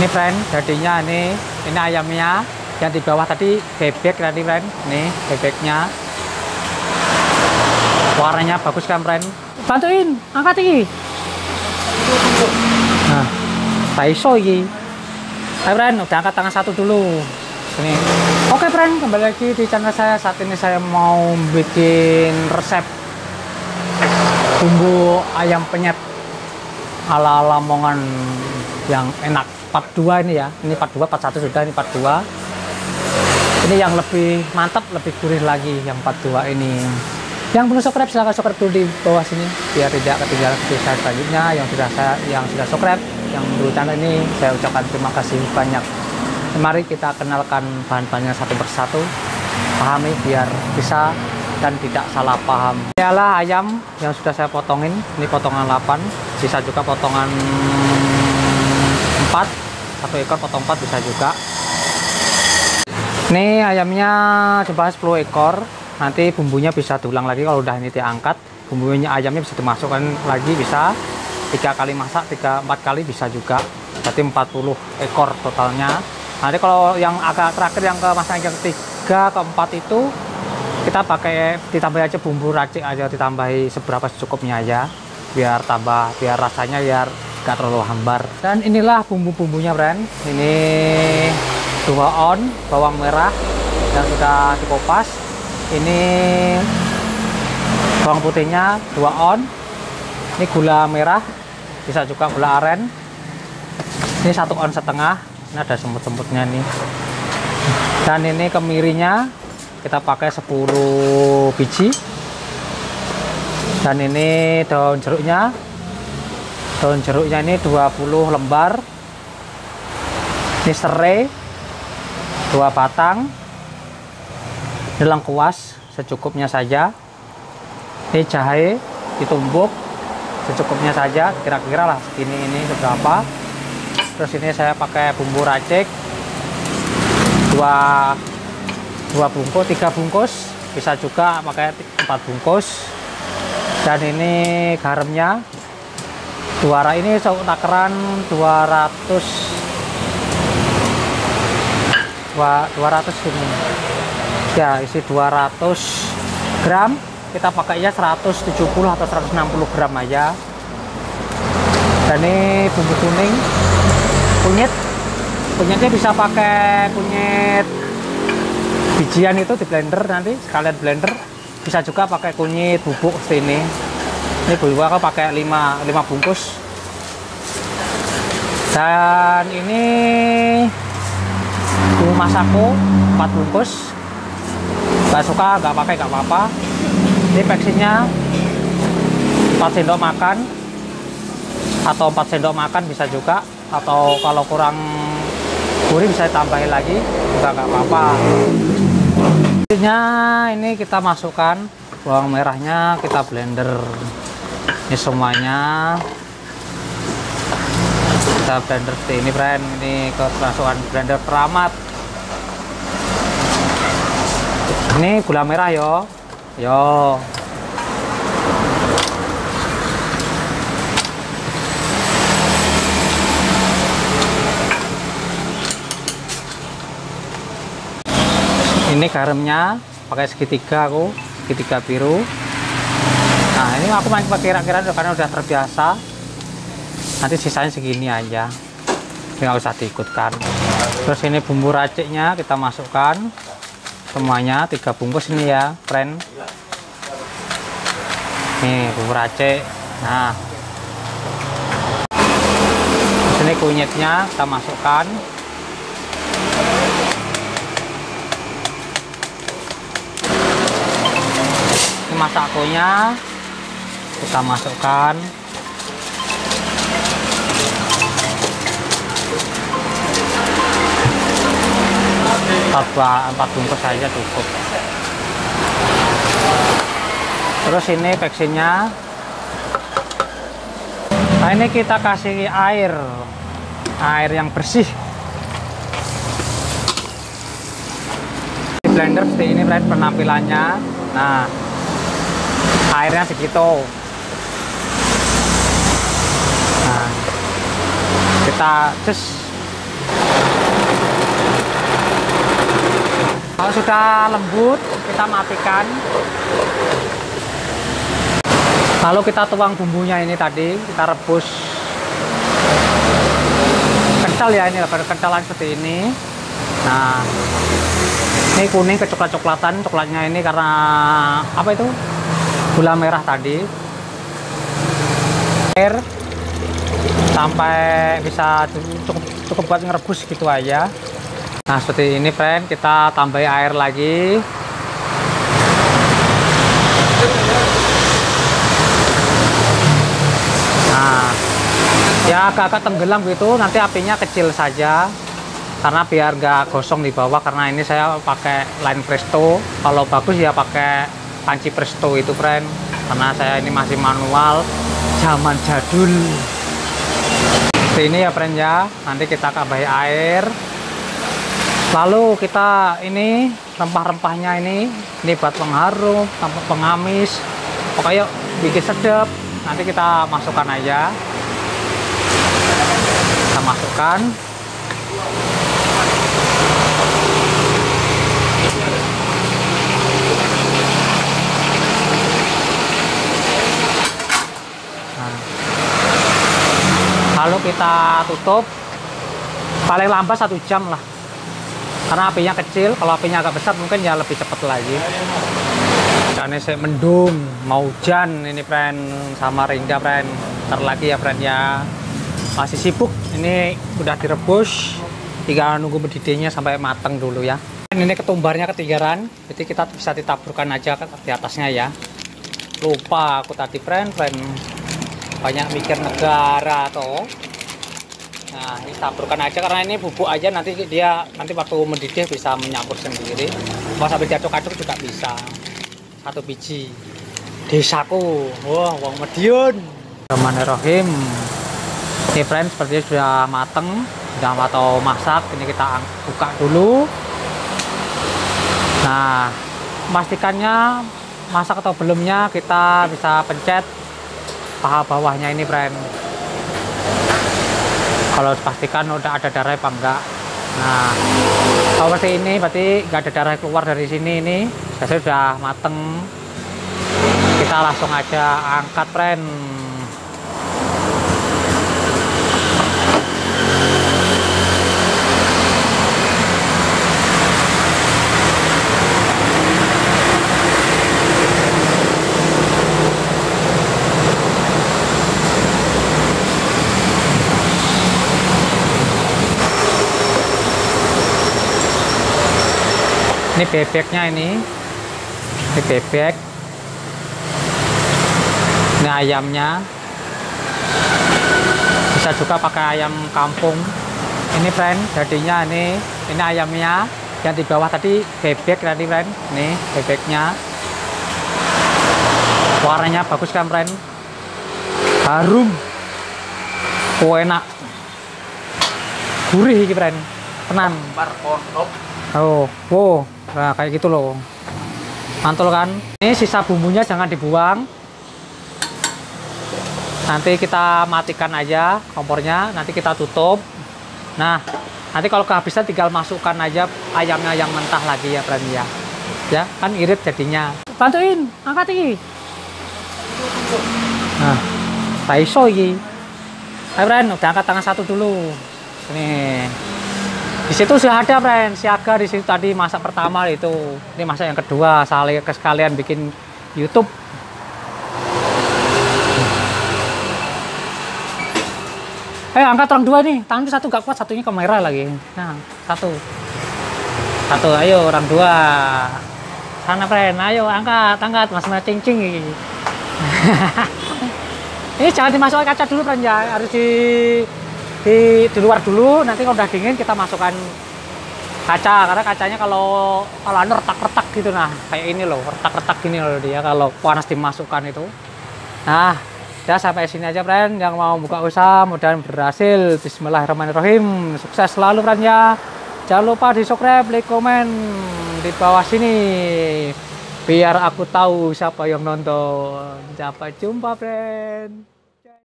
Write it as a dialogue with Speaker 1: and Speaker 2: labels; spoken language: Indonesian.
Speaker 1: Ini friend, jadinya ini ayamnya. Yang di bawah tadi bebek tadi friend. Nih bebeknya. Warnanya bagus kan friend. Bantuin, angkat ini. Nah, Taiso ini. Ayo friend, udah angkat tangan satu dulu. Ini. Oke friend, kembali lagi di channel saya. Saat ini saya mau bikin resep bumbu ayam penyet ala Lamongan yang enak. Part 2 ini ya. Ini part 2, part 1 sudah, ini part 2. Ini yang lebih mantap, lebih gurih lagi yang part 2 ini. Yang belum subscribe silahkan subscribe dulu di bawah sini biar tidak ketinggalan video saya selanjutnya. Yang sudah subscribe, yang dulu channel ini, saya ucapkan terima kasih banyak. Mari kita kenalkan bahan-bahannya satu persatu, pahami biar bisa dan tidak salah paham. Ini adalah ayam yang sudah saya potongin. Ini potongan 8, bisa juga potongan 4, satu ekor potong 4 bisa juga. Ini ayamnya coba 10 ekor. Nanti bumbunya bisa diulang lagi kalau udah ini diangkat. Bumbunya ayamnya bisa dimasukkan lagi, bisa 3 kali masak, 4 kali bisa juga. Berarti 40 ekor totalnya. Nanti kalau yang agak terakhir yang ke masak yang ketiga, keempat itu kita pakai ditambah aja bumbu racik aja, ditambahi seberapa secukupnya aja biar rasanya biar gak terlalu hambar. Dan inilah bumbu-bumbunya friend. Ini 2 on bawang merah yang sudah dikupas. Ini bawang putihnya 2 on. Ini gula merah, bisa juga gula aren. Ini 1 on setengah. Ini ada semut-semutnya nih. Dan ini kemirinya kita pakai 10 biji. Dan ini daun jeruknya. Daun jeruknya ini 20 lembar. Ini serai 2 batang. Ini lengkuas secukupnya saja. Ini jahe ditumbuk secukupnya saja, kira-kira lah segini ini seberapa. Terus ini saya pakai bumbu racik 2 bungkus, 3 bungkus, bisa juga pakai 4 bungkus. Dan ini garamnya ini takaran 200 ini ya, isi 200 gram. Kita pakainya 170 atau 160 gram aja. Dan ini bumbu kuning, kunyitnya bisa pakai kunyit bijian itu di blender, nanti sekalian blender. Bisa juga pakai kunyit bubuk seperti ini. Ini bubuk aku pakai 5 bungkus. Dan ini bumbu masako 4 bungkus. Gak suka gak pakai gak apa-apa. Ini peksinya 4 sendok makan atau 4 sendok makan bisa juga, atau kalau kurang gurih bisa ditambahin lagi juga gak apa-apa. Ini kita masukkan bawang merahnya, kita blender ini semuanya, kita blender seperti ini friend. Ini kemasukan blender keramat. Ini gula merah yo. Ini garamnya pakai segitiga, segitiga biru. Nah ini aku main pakai kira-kira karena udah terbiasa. Nanti sisanya segini aja, nggak usah diikutkan. Terus ini bumbu raciknya kita masukkan semuanya 3 bungkus ini ya friend. Nih bumbu racik. Nah terus ini kunyitnya kita masukkan. Ini masakonya kita masukkan. Empat bungkus saja cukup. Terus ini peksinya. Nah ini kita kasih air yang bersih. Di blender seperti ini friend penampilannya. Nah airnya segitu. Nah kita Kalau sudah lembut, kita matikan. Lalu kita tuang bumbunya ini tadi, kita rebus kental ya, ini kentalan seperti ini. Nah, ini kuning kecoklat-coklatan, coklatnya ini karena apa itu? Gula merah tadi. Air sampai bisa cukup buat ngerebus gitu aja. Nah, seperti ini friend, kita tambahin air lagi. Nah, ya agak-agak tenggelam gitu, nanti apinya kecil saja karena biar nggak gosong di bawah, karena ini saya pakai line presto. Kalau bagus ya pakai panci presto itu friend, karena saya ini masih manual zaman jadul. Seperti ini ya friend ya, nanti kita tambahin air, lalu kita ini rempah-rempahnya ini buat pengharum, pengamis, pokoknya bikin sedap. Nanti kita masukkan aja, kita masukkan. Nah, lalu kita tutup, paling lambat 1 jam lah, karena apinya kecil. Kalau apinya agak besar mungkin ya lebih cepat lagi. Ini saya mendung, mau hujan ini friend, sama Rinda friend. Ntar lagi ya friend ya, masih sibuk. Ini udah direbus, tinggal nunggu mendidihnya sampai matang dulu ya. Ini ketumbarnya ketigaran, jadi kita bisa ditaburkan aja di atasnya ya. Lupa aku tadi friend, banyak mikir negara toh. Nah, ini taburkan aja karena ini bubuk aja, nanti waktu mendidih bisa menyampur sendiri. Mau sambil diaduk-aduk juga bisa. 1 biji desaku. Wah, wong Madiun. Bismillahirrahmanirrahim. Ini friend, sepertinya sudah mateng, sudah atau masak. Ini kita buka dulu. Nah, memastikannya masak atau belumnya kita bisa pencet paha bawahnya ini friend. Kalau pastikan udah ada darah apa enggak. Nah, kalau seperti ini berarti nggak ada darah keluar dari sini. Ini biasanya sudah mateng. Kita langsung aja angkat friend. Ini bebeknya ini bebek, ini ayamnya, bisa juga pakai ayam kampung. Ini friend, jadinya ini ayamnya, yang di bawah tadi bebek tadi friend. Ini bebeknya, warnanya bagus kan friend, harum, enak, gurih ini friend, tenan. Oh, wow, nah kayak gitu loh, mantul kan. Ini sisa bumbunya jangan dibuang, nanti kita matikan aja kompornya, nanti kita tutup. Nah, nanti kalau kehabisan tinggal masukkan aja ayamnya yang mentah lagi ya friend ya. Ya kan irit jadinya. Bantuin, angkat ini. Nah, taiso ini. Ayo friend, udah angkat tangan satu dulu. Nih. Di situ sudah ada friend, siaga di situ tadi masak pertama itu. Ini masak yang kedua, sekalian bikin YouTube. Angkat orang 2 nih, tangan satu gak kuat, satunya kamera lagi. Nah, satu, ayo orang 2. Sana friend, ayo angkat, mas cing-cing. Ini jangan dimasukkan kaca dulu friend ya, harus di luar dulu. Nanti kalau udah dingin kita masukkan kaca, karena kacanya kalau retak-retak gitu. Nah, kayak ini loh, retak-retak gini loh dia kalau panas dimasukkan itu. Nah, ya sampai sini aja friend, yang mau buka usaha mudah-mudahan berhasil. Bismillahirrahmanirrahim, sukses selalu friend ya. Jangan lupa di subscribe, like, komen di bawah sini biar aku tahu siapa yang nonton. Sampai jumpa friend.